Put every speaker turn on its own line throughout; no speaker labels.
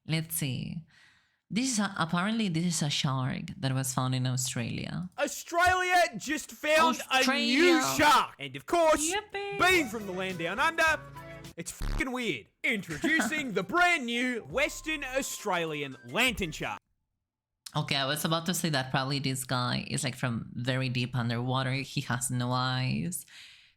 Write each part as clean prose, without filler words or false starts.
Let's see. Apparently this is a shark that was found in Australia.
Australia just found a new shark. And of course,
Yippee.
being from the land down under, it's fucking weird. Introducing the brand new Western Australian lantern shark.
Okay, I was about to say that probably this guy is like from very deep underwater. He has no eyes.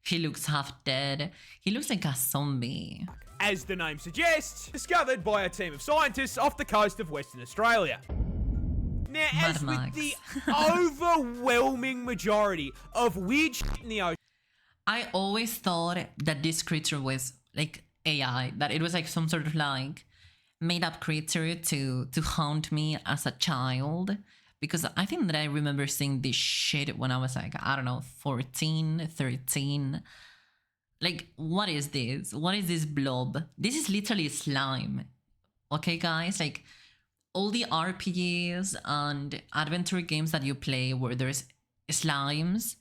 He looks half dead. He looks like a zombie.
As the name suggests, discovered by a team of scientists off the coast of Western Australia. Now, as with the overwhelming majority of weird shit in the ocean,
I always thought that this creature was like AI, that it was like some sort of like made up creature to haunt me as a child. Because I think that I remember seeing this shit when I was like, I don't know, 14, 13. Like, what is this? What is this blob? This is literally slime. Okay, guys? Like, all the RPGs and adventure games that you play where there's slimes,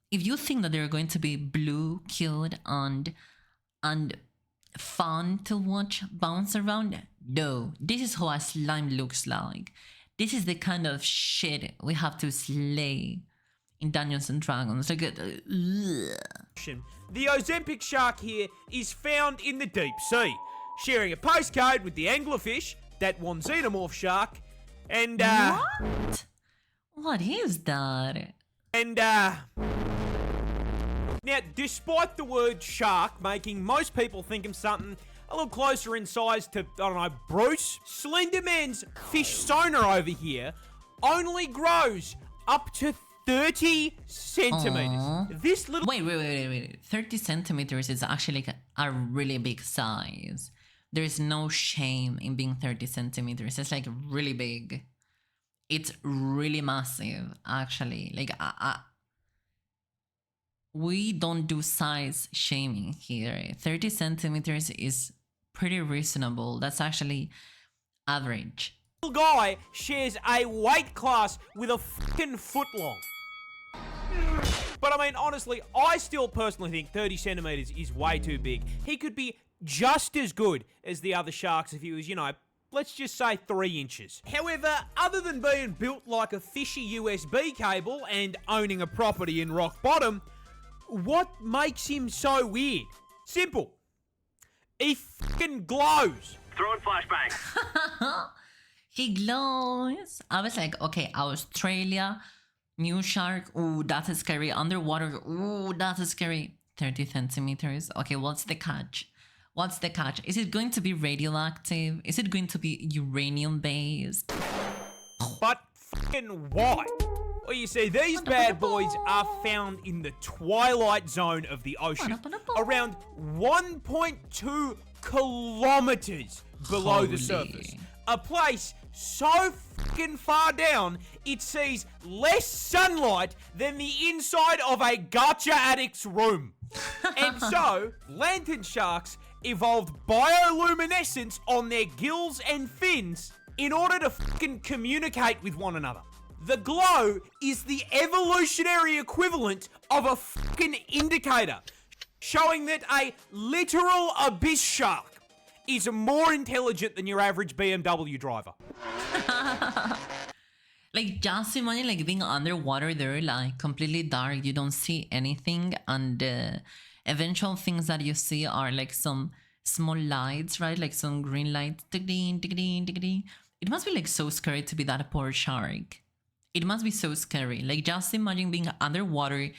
if you think that they're going to be blue, cute, and fun to watch bounce around, no. This is how a slime looks like. This is the kind of shit we have to slay in Dungeons and Dragons. Like,
the Ozempic shark here is found in the deep sea, sharing a postcode with the anglerfish, that one xenomorph shark, and
what? What is that?
And now, despite the word shark making most people think of something a little closer in size to, I don't know, Bruce, Slenderman's fish sonar over here only grows up to 30 centimeters.
Aww.
This little...
Wait. 30 centimeters is actually like a really big size. There is no shame in being 30 centimeters. It's like really big. It's really massive, actually. Like, we don't do size shaming here. 30 centimeters is pretty reasonable. That's actually average.
Little guy shares a weight class with a fucking foot long. But I mean, honestly, I still personally think 30 centimeters is way too big. He could be just as good as the other sharks if he was, you know, let's just say 3 inches. However, other than being built like a fishy USB cable and owning a property in rock bottom, what makes him so weird? Simple. He fucking glows.
Throwing flashbang.
He glows. I was like, okay, Australia, new shark. Ooh, that's scary. Underwater. Ooh, that's scary. 30 centimeters. Okay, what's the catch? What's the catch? Is it going to be radioactive? Is it going to be uranium based?
But fucking why? Well, you see, these bad boys are found in the twilight zone of the ocean, around 1.2 kilometers below the surface. A place so fucking far down, it sees less sunlight than the inside of a gacha addict's room. And so, lantern sharks evolved bioluminescence on their gills and fins in order to fucking communicate with one another. The glow is the evolutionary equivalent of a fucking indicator, showing that a literal abyss shark is more intelligent than your average BMW driver.
Like, just imagine like being underwater there, like completely dark, you don't see anything, and the eventual things that you see are like some small lights, right? Like some green lights. It must be like so scary to be that poor shark. It must be so scary. Like, just imagine being underwater,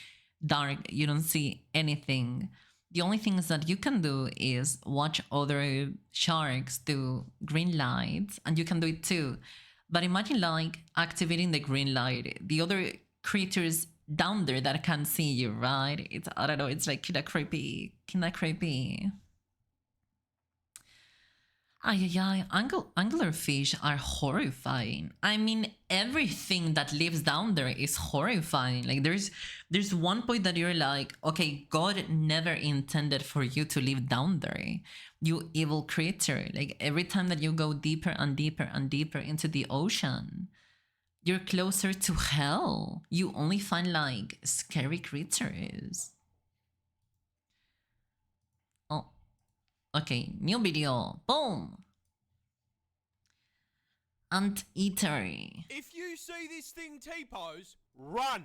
dark, you don't see anything. The only things that you can do is watch other sharks do green lights, and you can do it too. But imagine like activating the green light, the other creatures down there that can't see you, right? It's, I don't know, it's like kinda creepy. Anglerfish are horrifying. I mean, everything that lives down there is horrifying. Like, there's one point that you're like, okay, God never intended for you to live down there, you evil creature. Like, every time that you go deeper and deeper and deeper into the ocean, you're closer to hell. You only find like scary creatures. Okay, new video. Boom. Anteater.
If you see this thing T-pose, run!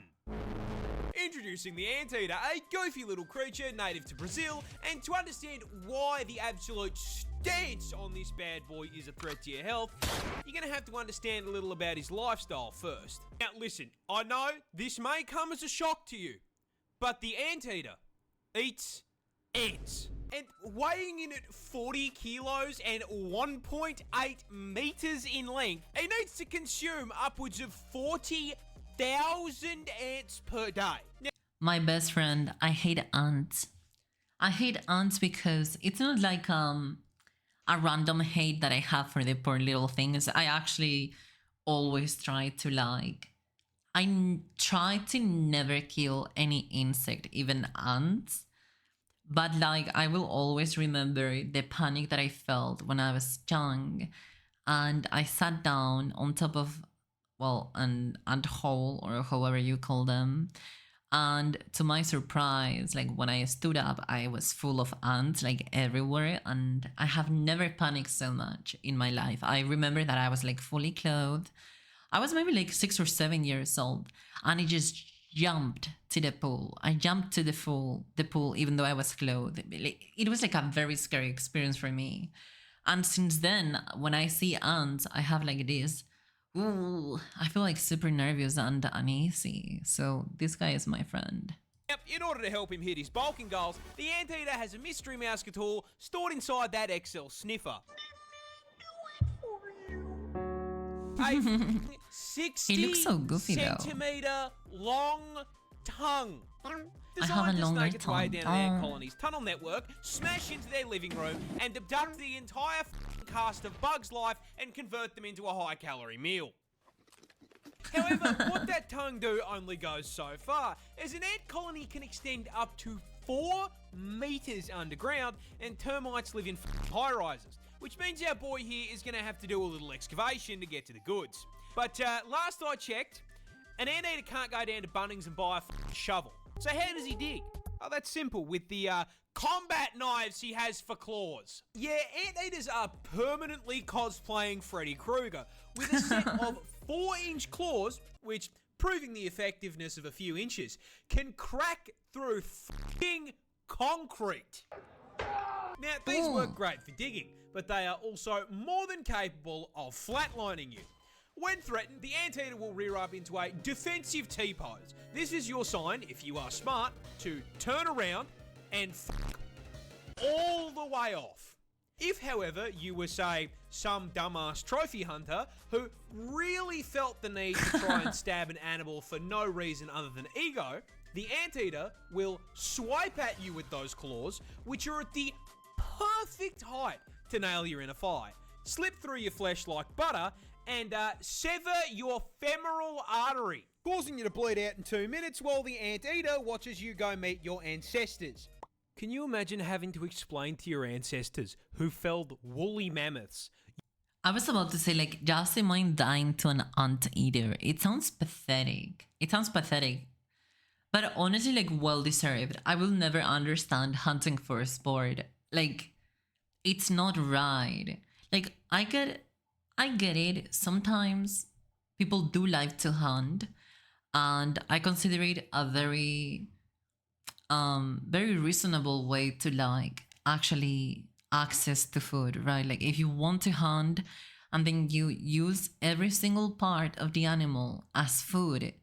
Introducing the Anteater, a goofy little creature native to Brazil, and to understand why the absolute stance on this bad boy is a threat to your health, you're gonna have to understand a little about his lifestyle first. Now listen, I know this may come as a shock to you, but the Anteater eats ants. And weighing in at 40 kilos and 1.8 meters in length, he needs to consume upwards of 40,000 ants per day. Now,
My best friend, I hate ants. I hate ants because it's not like a random hate that I have for the poor little things. I actually always try to try to never kill any insect, even ants. But like, I will always remember the panic that I felt when I was young, and I sat down on top of, well, an ant hole, or however you call them, and to my surprise, like when I stood up, I was full of ants like everywhere, and I have never panicked so much in my life. I remember that I was like fully clothed. I was maybe like 6 or 7 years old, and I just jumped to the pool. I jumped to the pool, even though I was clothed. It was like a very scary experience for me. And since then, when I see ants, I have like this, ooh, I feel like super nervous and uneasy. So this guy is my friend.
Yep, in order to help him hit his bulking goals, the Anteater has a mystery mouse tool stored inside that XL sniffer. A 60
He looks so goofy, though.
centimeter long tongue.
I have a
Designed to
longer
snake its way
tongue.
down the ant colony's tunnel network, smash into their living room, and abduct the entire cast of Bug's life and convert them into a high-calorie meal. However, what that tongue do only goes so far, as an ant colony can extend up to 4 meters underground, and termites live in high-rises, which means our boy here is going to have to do a little excavation to get to the goods. But last I checked, an anteater can't go down to Bunnings and buy a shovel. So how does he dig? Oh, that's simple, with the combat knives he has for claws. Yeah, anteaters are permanently cosplaying Freddy Krueger, with a set of 4-inch claws, which, proving the effectiveness of a few inches, can crack through f***ing concrete. Now, these work great for digging, but they are also more than capable of flatlining you. When threatened, the Anteater will rear up into a defensive T-pose. This is your sign, if you are smart, to turn around and fuck all the way off. If, however, you were, say, some dumbass trophy hunter who really felt the need to try and stab an animal for no reason other than ego, the Anteater will swipe at you with those claws, which are at the perfect height to nail your inner thigh, slip through your flesh like butter, and sever your femoral artery, causing you to bleed out in 2 minutes while the Anteater watches you go meet your ancestors. Can you imagine having to explain to your ancestors who felled woolly mammoths?
I was about to say, like, just imagine dying to an anteater. It sounds pathetic. But honestly, like, well deserved. I will never understand hunting for a sport. Like, it's not right. Like, I get it. Sometimes people do like to hunt, and I consider it a very reasonable way to like actually access to food, right? Like if you want to hunt and then you use every single part of the animal as food,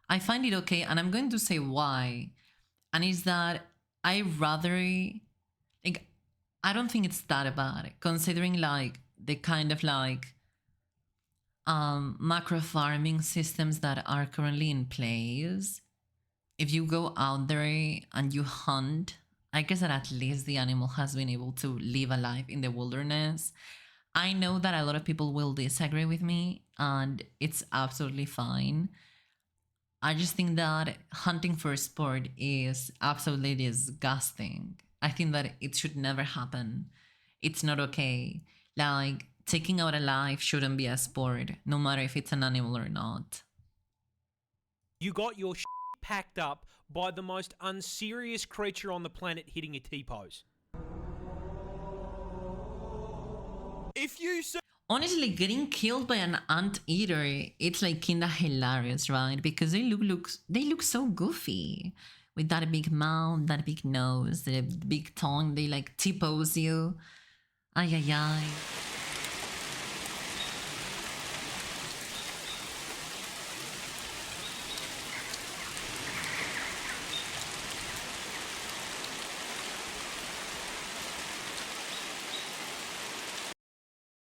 I find it okay, and I'm going to say why. And it's that I don't think it's that bad, considering like the kind of like macro farming systems that are currently in place. If you go out there and you hunt, I guess that at least the animal has been able to live a life in the wilderness. I know that a lot of people will disagree with me, and it's absolutely fine. I just think that hunting for sport is absolutely disgusting. I think that it should never happen. It's not okay. Like, taking out a life shouldn't be a sport, no matter if it's an animal or not.
You got your packed up by the most unserious creature on the planet hitting a T-pose. If you say...
Honestly, getting killed by an anteater, it's like kinda hilarious, right? Because they look so goofy with that big mouth, that big nose, the big tongue. They like T-pose you. Ay ay ay.